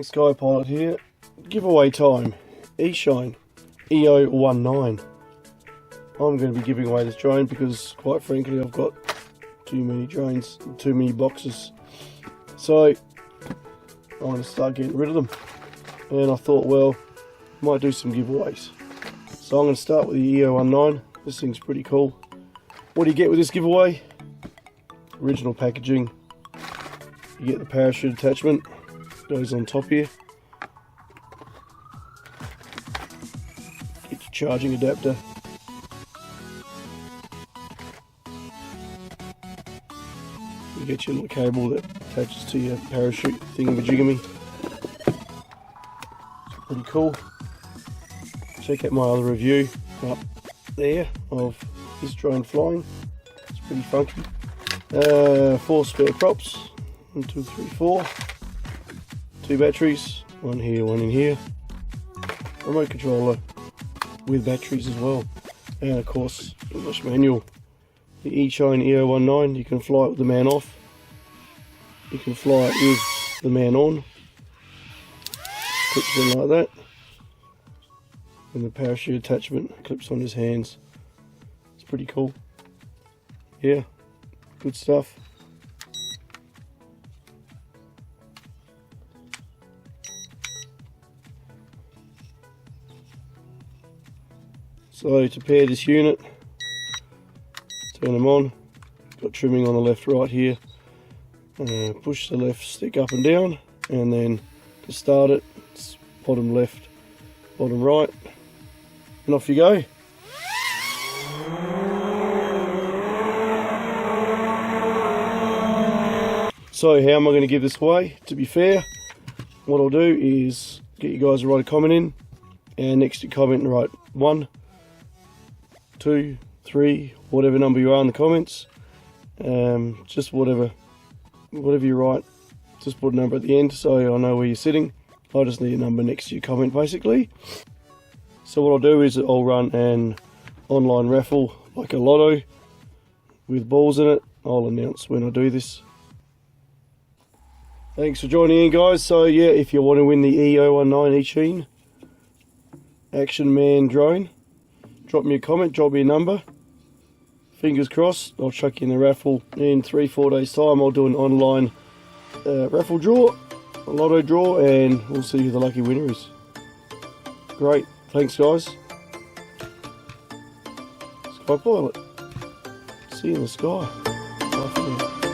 Thanks, Sky Pilot here. Giveaway time. Eachine E019. I'm going to be giving away this drone because, quite frankly, I've got too many drones, too many boxes. So I'm going to start getting rid of them. And I thought, well, might do some giveaways. So I'm going to start with the E019. This thing's pretty cool. What do you get with this giveaway? Original packaging. You get the parachute attachment. Goes on top here. Get your charging adapter. You get your little cable that attaches to your parachute thingamajigamy. It's pretty cool. Check out my other review up there of this drone flying. It's pretty funky. 4 spare props. 1, 2, 3, 4. 2 batteries. One here, one in here. Remote controller with batteries as well. And of course, English manual. The Eachine E019, you can fly it with the man off. You can fly it with the man on. Clips in like that. And the parachute attachment clips on his hands. It's pretty cool. Yeah, good stuff. So to pair this unit, turn them on. Got trimming on the left, right here. Push the left stick up and down, and then to start it, it's bottom left, bottom right, and off you go. So how am I going to give this away? To be fair, what I'll do is get you guys to write a comment in, and next to comment write 1, 2, 3, whatever number you are in the comments. Just whatever you write, just put a number at the end so I know where you're sitting. I just need a number next to your comment basically. So what I'll do is I'll run an online raffle like a lotto with balls in it. I'll announce when I do this. Thanks for joining in, guys. So yeah, if you want to win the E019 Eachine Action Man drone, drop me a comment, drop me a number. Fingers crossed, I'll chuck you in the raffle in 3-4 days time. I'll do an online raffle draw, a lotto draw, and we'll see who the lucky winner is. Great, thanks guys. Sky Pilot, see you in the sky. Bye for now.